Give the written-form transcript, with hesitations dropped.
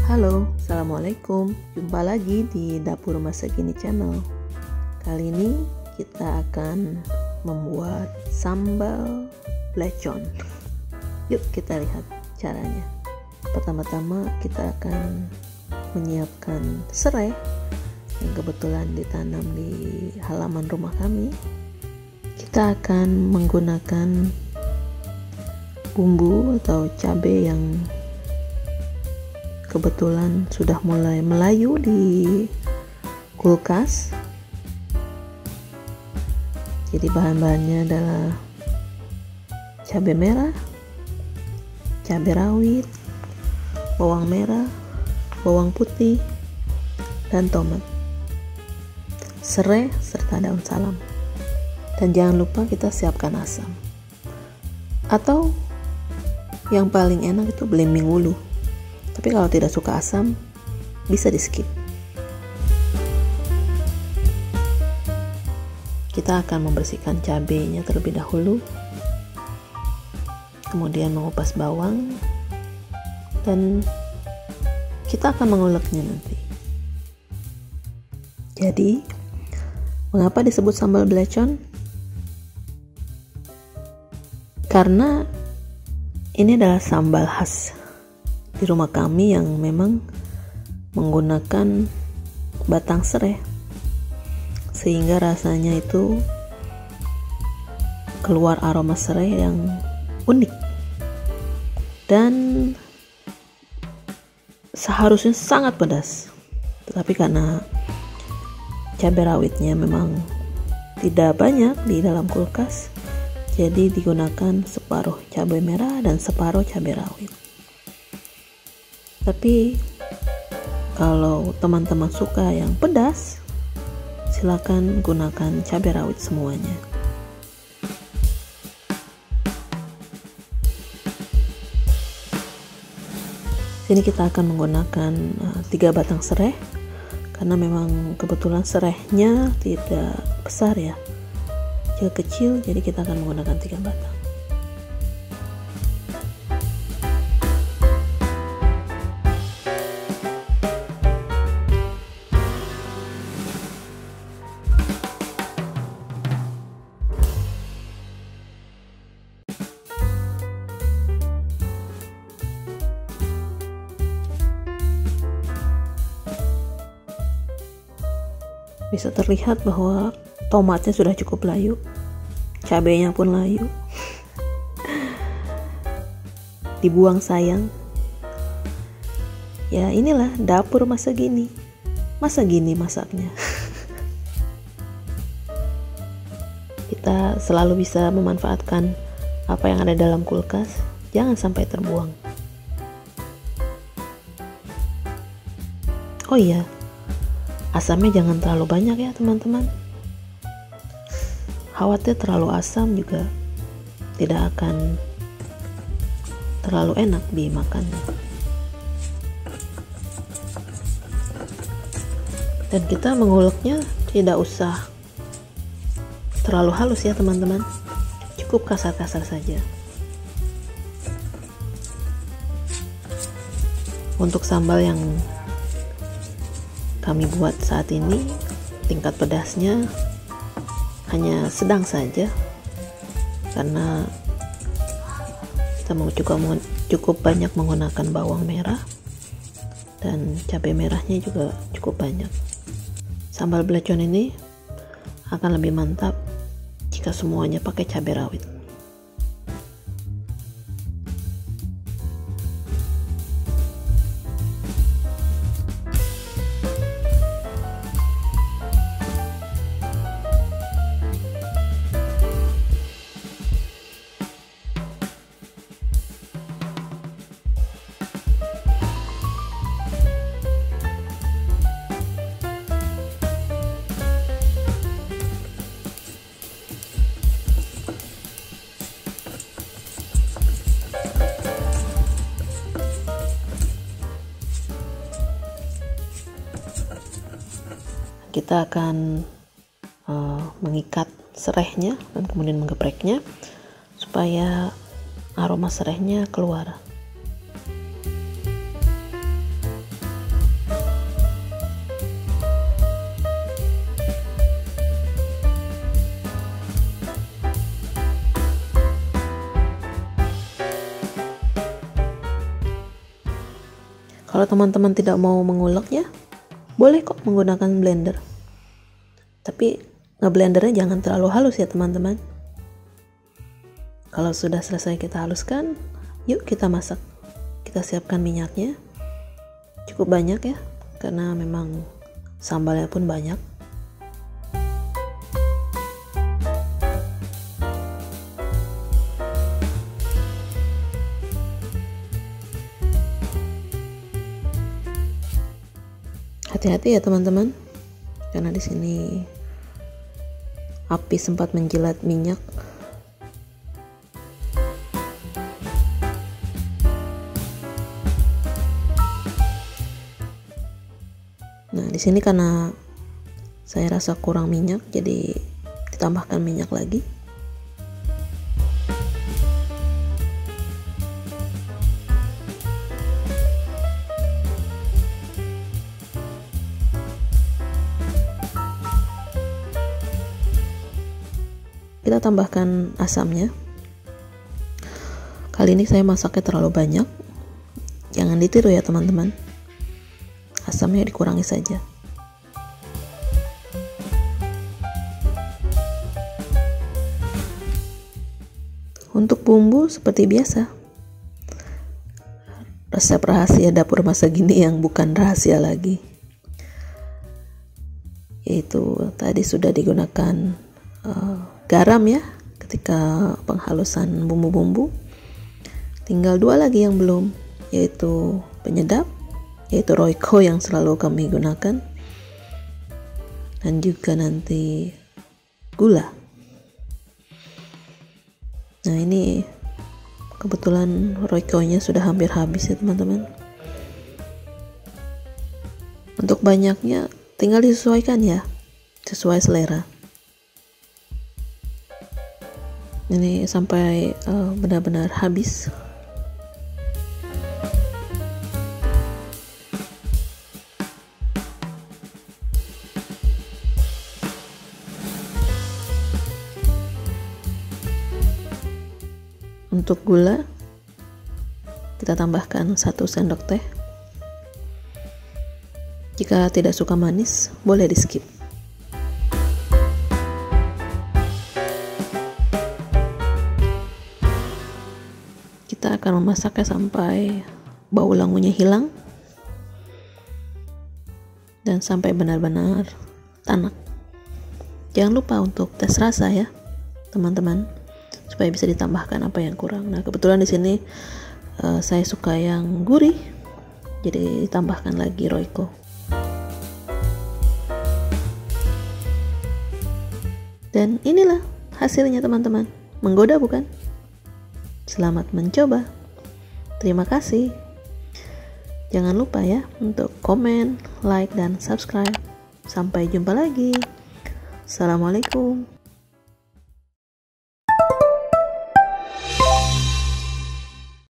Halo, Assalamualaikum. Jumpa lagi di Dapur Masa Kini Channel. Kali ini kita akan membuat sambal blecon. Yuk kita lihat caranya. Pertama-tama kita akan menyiapkan serai yang kebetulan ditanam di halaman rumah kami. Kita akan menggunakan bumbu atau cabai yang kebetulan sudah mulai melayu di kulkas. Jadi bahan-bahannya adalah cabai merah, cabai rawit, bawang merah, bawang putih, dan tomat, serai serta daun salam. Dan jangan lupa kita siapkan asam, atau yang paling enak itu belimbing wulu. Tapi kalau tidak suka asam, bisa di skip. Kita akan membersihkan cabenya terlebih dahulu, kemudian mengupas bawang, dan kita akan menguleknya nanti. Jadi, mengapa disebut sambal blecon? Karena ini adalah sambal khas di rumah kami yang memang menggunakan batang serai, sehingga rasanya itu keluar aroma serai yang unik dan seharusnya sangat pedas, tetapi karena cabai rawitnya memang tidak banyak di dalam kulkas, jadi digunakan separuh cabai merah dan separuh cabai rawit. Tapi kalau teman-teman suka yang pedas, silakan gunakan cabai rawit semuanya. Sini kita akan menggunakan 3 batang serai, karena memang kebetulan serainya tidak besar ya, kecil, jadi kita akan menggunakan 3 batang. Bisa terlihat bahwa tomatnya sudah cukup layu, cabenya pun layu. Dibuang sayang. Ya inilah dapur masa gini. Masa gini masaknya. Kita selalu bisa memanfaatkan apa yang ada dalam kulkas, jangan sampai terbuang. Oh iya, asamnya jangan terlalu banyak ya teman-teman. Khawatir terlalu asam juga tidak akan terlalu enak dimakannya. Dan kita menguleknya tidak usah terlalu halus ya teman-teman, cukup kasar-kasar saja. Untuk sambal yang kami buat saat ini, tingkat pedasnya hanya sedang saja, karena kita mau cukup banyak menggunakan bawang merah dan cabai merahnya juga cukup banyak. Sambal blecon ini akan lebih mantap jika semuanya pakai cabai rawit. Kita akan mengikat serainya dan kemudian menggepreknya supaya aroma serainya keluar. Kalau teman-teman tidak mau menguleknya, boleh kok menggunakan blender. Tapi ngeblendernya jangan terlalu halus ya teman-teman. Kalau sudah selesai kita haluskan, yuk kita masak. Kita siapkan minyaknya. Cukup banyak ya, karena memang sambalnya pun banyak. Hati-hati ya teman-teman, karena di sini api sempat menjilat minyak. Nah, di sini karena saya rasa kurang minyak, jadi ditambahkan minyak lagi. Kita tambahkan asamnya. Kali ini saya masaknya terlalu banyak. Jangan ditiru ya teman-teman. Asamnya dikurangi saja. Untuk bumbu seperti biasa. Resep rahasia dapur masa kini yang bukan rahasia lagi. Yaitu tadi sudah digunakan garam ya ketika penghalusan bumbu-bumbu. Tinggal 2 lagi yang belum, yaitu penyedap, yaitu Royco yang selalu kami gunakan, dan juga nanti gula. Nah, ini kebetulan Royco-nya sudah hampir habis ya teman-teman. Untuk banyaknya tinggal disesuaikan ya, sesuai selera. Ini sampai benar-benar habis. Untuk gula kita tambahkan 1 sendok teh. Jika tidak suka manis, boleh di skip. Kita akan memasaknya sampai bau langunya hilang dan sampai benar-benar tanak. Jangan lupa untuk tes rasa ya teman-teman, supaya bisa ditambahkan apa yang kurang. Nah, kebetulan di sini saya suka yang gurih, jadi ditambahkan lagi Royco. Dan inilah hasilnya teman-teman. Menggoda bukan? Selamat mencoba. Terima kasih. Jangan lupa ya untuk komen, like, dan subscribe. Sampai jumpa lagi. Assalamualaikum.